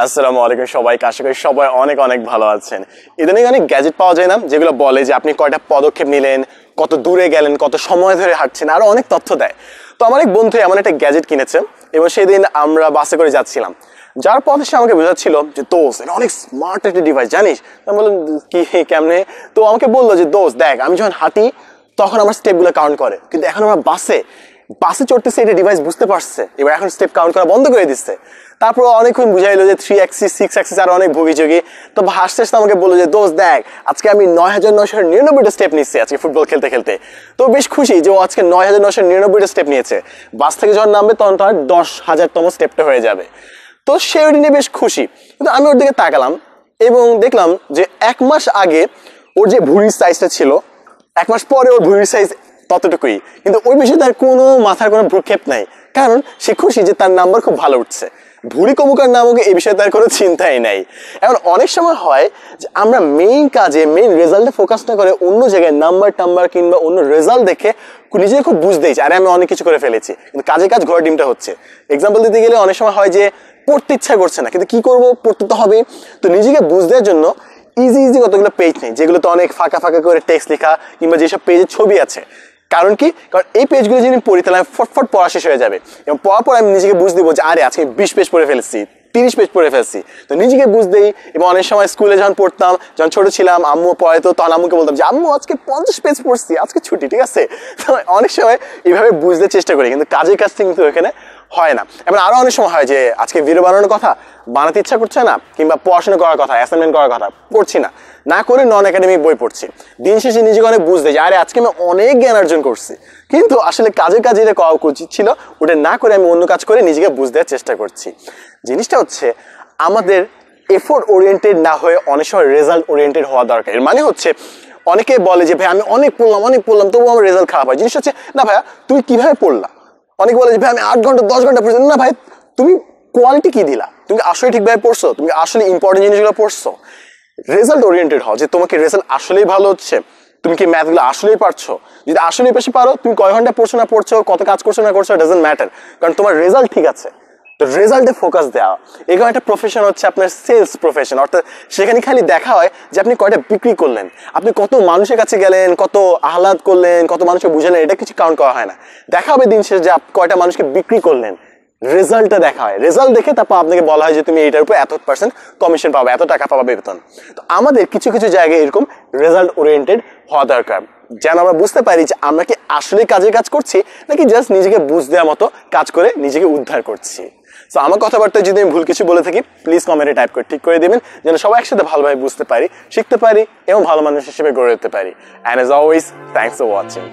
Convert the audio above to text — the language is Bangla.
আসসালামু আলাইকুম সবাইকে, আশা করি সবাই অনেক অনেক ভালো আছেন। ইদানিং অনেক গ্যাজেট পাওয়া যায় না, যেগুলো বলে যে আপনি কয়টা পদক্ষেপ নিলেন, কত দূরে গেলেন, কত সময় ধরে হাঁটছেন, আরো অনেক তথ্য দেয়। তো আমার এক বন্ধু এমন একটা গ্যাজেট কিনেছে এবং সেদিন আমরা বাসে করে যাচ্ছিলাম, যার পথে সে আমাকে বোঝাচ্ছিল যে দোস্ত এটা অনেক স্মার্ট একটা ডিভাইস, জানিস? আমি বললাম কি কেমনে? তো আমাকে বললো যে দোস্ত দেখ, আমি যখন হাঁটি তখন আমার স্টেপগুলো কাউন্ট করে, কিন্তু এখন আমরা বাসে চড়তেছে, এটা ডিভাইস বুঝতে পারছে, এবার এখন স্টেপ কাউন্ট করা বন্ধ করে দিচ্ছে। তারপর অনেকক্ষণ বুঝাইলো যে 3 অ্যাক্সিস 6 অ্যাক্সিস আর অনেক ভুগিচুগি। তো হাসতে হাসতে আমাকে বললো যে দোস্ত দেখ, আজকে আমি 9999টা স্টেপ নিচ্ছি আজকে ফুটবল খেলতে খেলতে। তো বেশ খুশি যে ও আজকে 9999টা স্টেপ নিয়েছে। বাস থেকে যখন নামবে তখন তার 10,000তম স্টেপটা হয়ে যাবে। তো সে ওইটা নিয়ে বেশ খুশি। কিন্তু আমি ওর দিকে তাকালাম এবং দেখলাম যে 1 মাস আগে ওর যে ভুঁড়ির সাইজটা ছিল, 1 মাস পরে ওর ভুঁড়ির সাইজ ততটুকুই, কিন্তু ওই বিষয়ে তার কোনো মাথার কোনো ভ্রুক্ষেপ নাই, কারণ সে খুশি যে তার নাম্বার খুব ভালো উঠছে। ভুঁড়ি কমুক আর নামুক এই বিষয়ে তার কোনো চিন্তাই নাই। এখন অনেক সময় হয় যে আমরা মেইন কাজে, মেইন রেজাল্টে ফোকাস না করে অন্য জায়গায় নাম্বার টাম্বার কিংবা অন্য রেজাল্ট দেখে নিজেকে খুব বুঝতেই চাই, আরে আমি অনেক কিছু করে ফেলেছি, কিন্তু কাজে কাজ ঘোড়া ডিমটা হচ্ছে। এক্সাম্পল দিতে গেলে অনেক সময় হয় যে পড়তে ইচ্ছা করছে না, কিন্তু কি করব, পড়তে তো হবে। তো নিজেকে বুঝ দেওয়ার জন্য ইজি কতগুলো পেজ নেই, যেগুলোতে অনেক ফাঁকা ফাঁকা করে টেক্সট লেখা কিংবা যেসব পেজের ছবি আছে। কারণ কি, কারণ এই পেজগুলো যদি পড়ি তাহলে আমি ফটফট পড়া শেষ হয়ে যাবে, এবং পড়ার পর আমি নিজেকে বুঝ দিব যে আরে আজকে 20 পেজ পড়ে ফেলেছি, 30 পেজ পড়ে ফেলছি। তো নিজেকে বুঝ দেই। এবং অনেক সময় স্কুলে যখন পড়তাম, যখন ছোট ছিলাম, আম্মু পড়াইতো, তখন আম্মুকে বলতাম যে আম্মু আজকে 50 পেজ পড়ছি, আজকে ছুটি, ঠিক আছে? তো অনেক সময় এইভাবে বুঝতে চেষ্টা করি, কিন্তু কাজের কাজ কিন্তু এখানে হয় না। এবার আরো অনেক সময় হয় যে আজকে ভিডিও বানানোর কথা, বানাতে ইচ্ছা করছে না, কিংবা পড়াশোনা করার কথা, অ্যাসাইনমেন্ট করার কথা, করছি না, না করে নন একাডেমিক বই পড়ছি। দিন শেষে নিজেকে অনেক বুঝতে যে আরে আজকে আমি অনেক জ্ঞান অর্জন করছি, কিন্তু আসলে কাজে যেটা করা উচিত ছিল ওটা না করে আমি অন্য কাজ করে নিজেকে বুঝ দেওয়ার চেষ্টা করছি। জিনিসটা হচ্ছে আমাদের এফোর্ট ওরিয়েন্টেড না হয়ে অনেক সময় রেজাল্ট ওরিয়েন্টেড হওয়া দরকার। এর মানে হচ্ছে অনেকে বলে যে ভাই আমি অনেক পড়লাম তবুও আমার রেজাল্ট খারাপ হয়। জিনিসটা হচ্ছে না ভাইয়া, তুমি কিভাবে পড়লা? অনেকে বলে যে ভাই আমি 8 ঘন্টা 10 ঘন্টা পড়ছি। না ভাই, তুমি কোয়ালিটি কি দিলা? তুমি আসলে ঠিকভাবে পড়ছো? তুমি আসলে ইম্পর্টেন্ট জিনিসগুলো পড়ছো? রেজাল্ট ওরিয়েন্টেড হও, যে তোমাকে রেজাল্ট আসলেই ভালো হচ্ছে, তুমি কি ম্যাথগুলো আসলেই পারছো। যদি আসলেই বেশি পারো, তুমি কয় ঘন্টা পড়ছো না পড়ছো, কত কাজ করছো না করছো, ডাজন্ট ম্যাটার, কারণ তোমার রেজাল্ট ঠিক আছে। তো রেজাল্টে ফোকাস দেওয়া, এরকম একটা প্রফেশন হচ্ছে আপনার সেলস প্রফেশন। অর্থাৎ সেখানে খালি দেখা হয় যে আপনি কয়টা বিক্রি করলেন, আপনি কত মানুষের কাছে গেলেন, কত আহ্লাদ করলেন, কত মানুষকে বুঝালেন, এটা কিছু কাউন্ট করা হয় না। দেখা হবে দিন শেষে যে কয়টা মানুষকে বিক্রি করলেন, রেজাল্টটা দেখা হয়। রেজাল্ট দেখে তারপর আপনাকে বলা হয় যে তুমি এইটার উপর এত% কমিশন পাবে, এত টাকা পাবে বেতন। তো আমাদের কিছু কিছু জায়গায় এরকম রেজাল্ট ওরিয়েন্টেড হওয়া দরকার, যেন আমরা বুঝতে পারি যে আমরা কি আসলে কাজের কাজ করছি নাকি জাস্ট নিজেকে বুঝ দেওয়ার মতো কাজ করে নিজেকে উদ্ধার করছি। তো আমার কথাবার্তায় যদি আমি ভুল কিছু বলে থাকি, প্লিজ কমেন্টে টাইপ করে ঠিক করে দেবেন, যেন সবাই একসাথে ভালোভাবে বুঝতে পারি, শিখতে পারি এবং ভালো মানুষ হিসেবে গড়ে উঠতে পারি। And as always, thanks for watching.